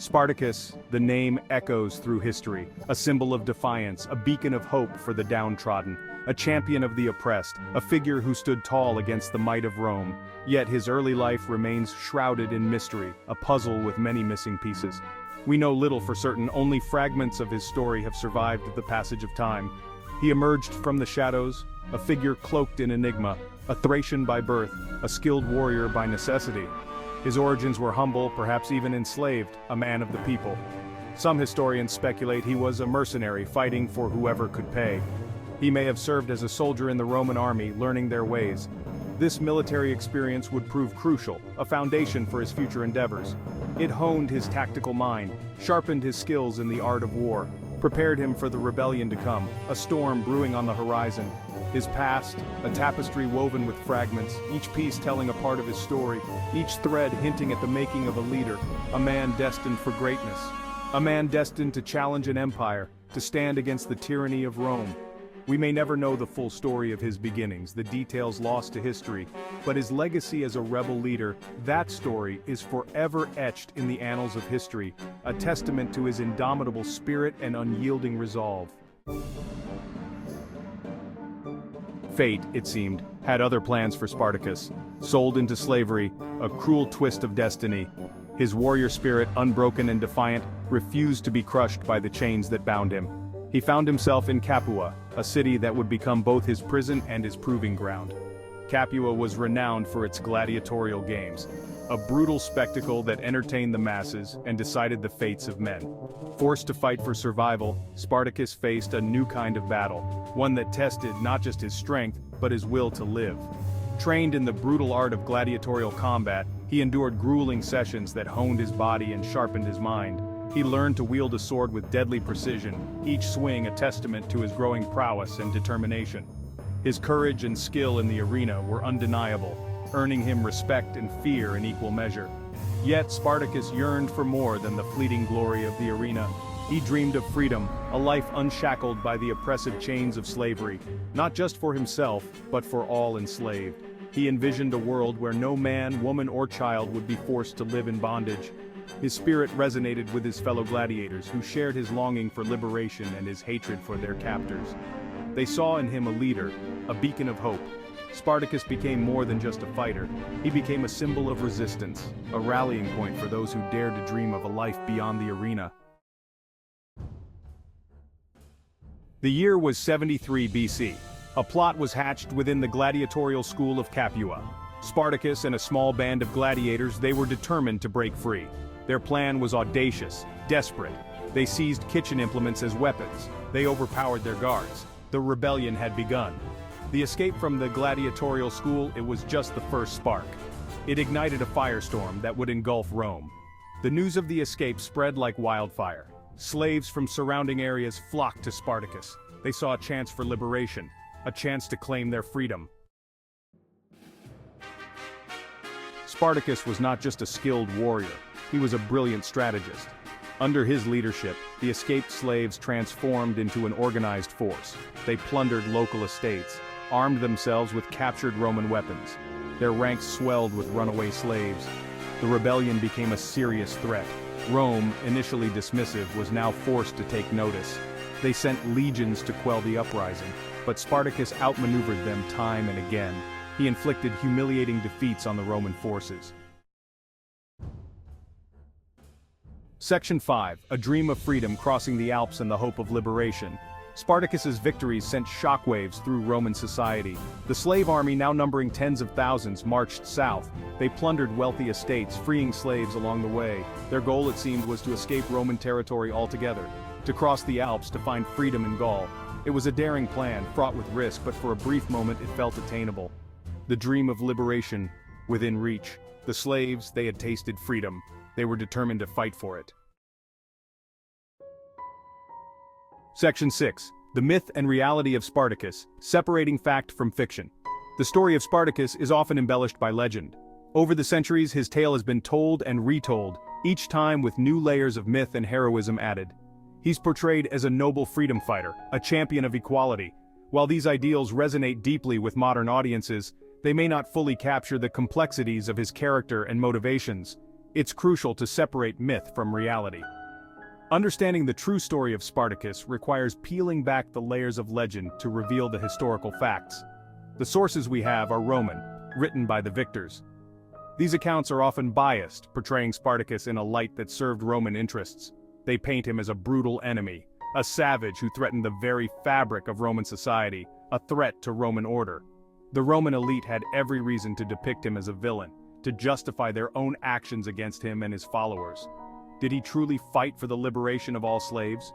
Spartacus, the name echoes through history, a symbol of defiance, a beacon of hope for the downtrodden, a champion of the oppressed, a figure who stood tall against the might of Rome. Yet his early life remains shrouded in mystery, a puzzle with many missing pieces. We know little for certain, only fragments of his story have survived the passage of time. He emerged from the shadows, a figure cloaked in enigma, a Thracian by birth, a skilled warrior by necessity. His origins were humble, perhaps even enslaved, a man of the people. Some historians speculate he was a mercenary fighting for whoever could pay. He may have served as a soldier in the Roman army, learning their ways. This military experience would prove crucial, a foundation for his future endeavors. It honed his tactical mind, sharpened his skills in the art of war, prepared him for the rebellion to come, a storm brewing on the horizon. His past, a tapestry woven with fragments, each piece telling a part of his story, each thread hinting at the making of a leader, a man destined for greatness. A man destined to challenge an empire, to stand against the tyranny of Rome. We may never know the full story of his beginnings, the details lost to history, but his legacy as a rebel leader, that story is forever etched in the annals of history, a testament to his indomitable spirit and unyielding resolve. Fate, it seemed, had other plans for Spartacus. Sold into slavery, a cruel twist of destiny. His warrior spirit, unbroken and defiant, refused to be crushed by the chains that bound him. He found himself in Capua, a city that would become both his prison and his proving ground. Capua was renowned for its gladiatorial games, a brutal spectacle that entertained the masses and decided the fates of men. Forced to fight for survival, Spartacus faced a new kind of battle, one that tested not just his strength, but his will to live. Trained in the brutal art of gladiatorial combat, he endured grueling sessions that honed his body and sharpened his mind. He learned to wield a sword with deadly precision, each swing a testament to his growing prowess and determination. His courage and skill in the arena were undeniable, earning him respect and fear in equal measure. Yet Spartacus yearned for more than the fleeting glory of the arena. He dreamed of freedom, a life unshackled by the oppressive chains of slavery, not just for himself, but for all enslaved. He envisioned a world where no man, woman, or child would be forced to live in bondage. His spirit resonated with his fellow gladiators, who shared his longing for liberation and his hatred for their captors. They saw in him a leader, a beacon of hope. Spartacus became more than just a fighter. He became a symbol of resistance, a rallying point for those who dared to dream of a life beyond the arena. The year was 73 BC. A plot was hatched within the gladiatorial school of Capua. Spartacus and a small band of gladiators, they were determined to break free. Their plan was audacious, desperate. They seized kitchen implements as weapons. They overpowered their guards. The rebellion had begun. The escape from the gladiatorial school, it was just the first spark. It ignited a firestorm that would engulf Rome. The news of the escape spread like wildfire. Slaves from surrounding areas flocked to Spartacus. They saw a chance for liberation, a chance to claim their freedom. Spartacus was not just a skilled warrior, he was a brilliant strategist. Under his leadership, the escaped slaves transformed into an organized force. They plundered local estates, armed themselves with captured Roman weapons. Their ranks swelled with runaway slaves. The rebellion became a serious threat. Rome, initially dismissive, was now forced to take notice. They sent legions to quell the uprising, but Spartacus outmaneuvered them time and again. He inflicted humiliating defeats on the Roman forces. Section 5, a dream of freedom crossing the Alps and the hope of liberation. Spartacus's victories sent shockwaves through Roman society. The slave army, now numbering tens of thousands, marched south. They plundered wealthy estates, freeing slaves along the way. Their goal, it seemed, was to escape Roman territory altogether, to cross the Alps to find freedom in Gaul. It was a daring plan, fraught with risk, but for a brief moment it felt attainable. The dream of liberation, within reach. The slaves, they had tasted freedom. They were determined to fight for it. Section 6. The myth and reality of Spartacus, separating fact from fiction. The story of Spartacus is often embellished by legend. Over the centuries, his tale has been told and retold, each time with new layers of myth and heroism added. He's portrayed as a noble freedom fighter, a champion of equality. While these ideals resonate deeply with modern audiences, they may not fully capture the complexities of his character and motivations. It's crucial to separate myth from reality. Understanding the true story of Spartacus requires peeling back the layers of legend to reveal the historical facts. The sources we have are Roman, written by the victors. These accounts are often biased, portraying Spartacus in a light that served Roman interests. They paint him as a brutal enemy, a savage who threatened the very fabric of Roman society, a threat to Roman order. The Roman elite had every reason to depict him as a villain, to justify their own actions against him and his followers. Did he truly fight for the liberation of all slaves?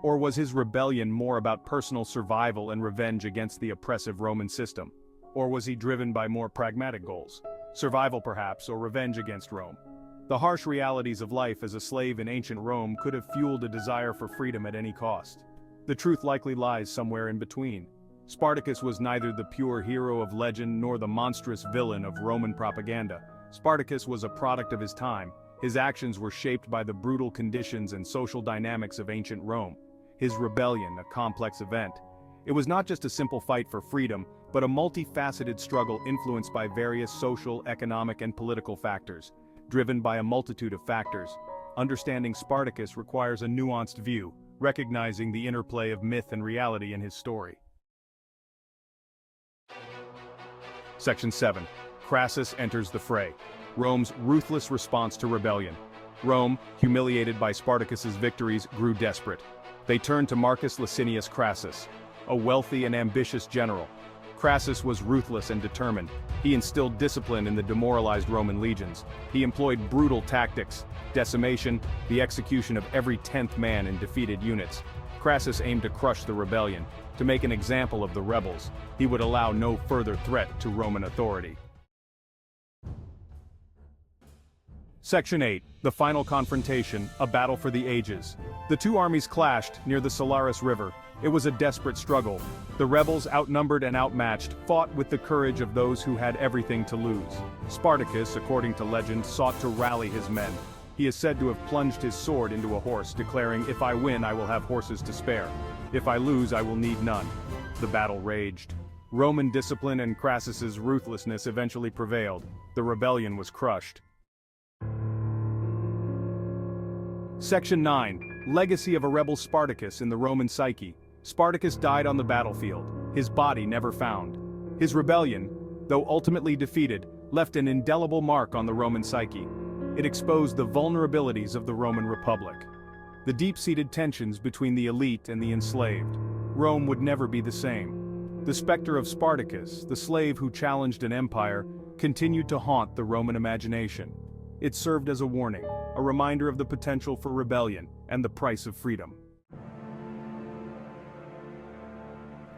Or was his rebellion more about personal survival and revenge against the oppressive Roman system? Or was he driven by more pragmatic goals? Survival perhaps, or revenge against Rome? The harsh realities of life as a slave in ancient Rome could have fueled a desire for freedom at any cost. The truth likely lies somewhere in between. Spartacus was neither the pure hero of legend nor the monstrous villain of Roman propaganda. Spartacus was a product of his time. His actions were shaped by the brutal conditions and social dynamics of ancient Rome. His rebellion, a complex event. It was not just a simple fight for freedom, but a multifaceted struggle influenced by various social, economic, and political factors, driven by a multitude of factors. Understanding Spartacus requires a nuanced view, recognizing the interplay of myth and reality in his story. Section 7. Crus Enters the Fray. Rome's ruthless response to rebellion. Rome, humiliated by Spartacus's victories, grew desperate. They turned to Marcus Licinius Crassus, a wealthy and ambitious general. Crassus was ruthless and determined. He instilled discipline in the demoralized Roman legions. He employed brutal tactics, decimation, the execution of every 10th man in defeated units. Crassus aimed to crush the rebellion, to make an example of the rebels. He would allow no further threat to Roman authority. Section 8. The Final Confrontation, a battle for the ages. The two armies clashed near the Salaris River. It was a desperate struggle. The rebels, outnumbered and outmatched, fought with the courage of those who had everything to lose. Spartacus, according to legend, sought to rally his men. He is said to have plunged his sword into a horse, declaring, "If I win, I will have horses to spare. If I lose, I will need none." The battle raged. Roman discipline and Crassus's ruthlessness eventually prevailed. The rebellion was crushed. Section 9. Legacy of a rebel Spartacus in the Roman psyche. Spartacus died on the battlefield, his body never found. His rebellion, though ultimately defeated, left an indelible mark on the Roman psyche. It exposed the vulnerabilities of the Roman Republic. The deep-seated tensions between the elite and the enslaved. Rome would never be the same. The specter of Spartacus, the slave who challenged an empire, continued to haunt the Roman imagination. It served as a warning, a reminder of the potential for rebellion and the price of freedom.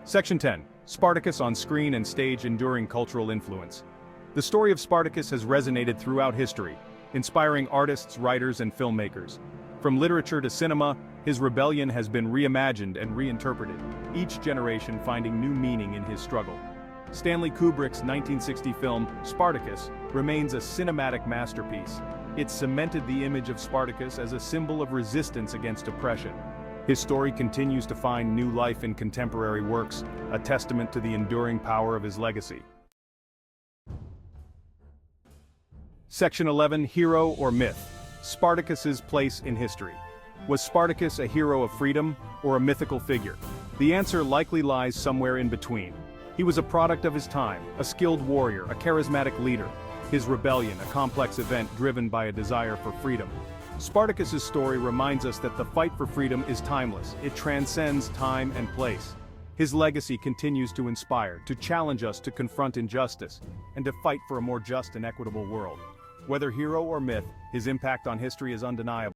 Section 10. Spartacus on screen and stage enduring cultural influence. The story of Spartacus has resonated throughout history, inspiring artists, writers, and filmmakers. From literature to cinema, his rebellion has been reimagined and reinterpreted, each generation finding new meaning in his struggle. Stanley Kubrick's 1960 film, Spartacus, remains a cinematic masterpiece. It cemented the image of Spartacus as a symbol of resistance against oppression. His story continues to find new life in contemporary works, a testament to the enduring power of his legacy. Section 11. Hero or Myth. Spartacus's place in history. Was Spartacus a hero of freedom, or a mythical figure? The answer likely lies somewhere in between. He was a product of his time, a skilled warrior, a charismatic leader. His rebellion, a complex event driven by a desire for freedom. Spartacus's story reminds us that the fight for freedom is timeless. It transcends time and place. His legacy continues to inspire, to challenge us to confront injustice, and to fight for a more just and equitable world. Whether hero or myth, his impact on history is undeniable.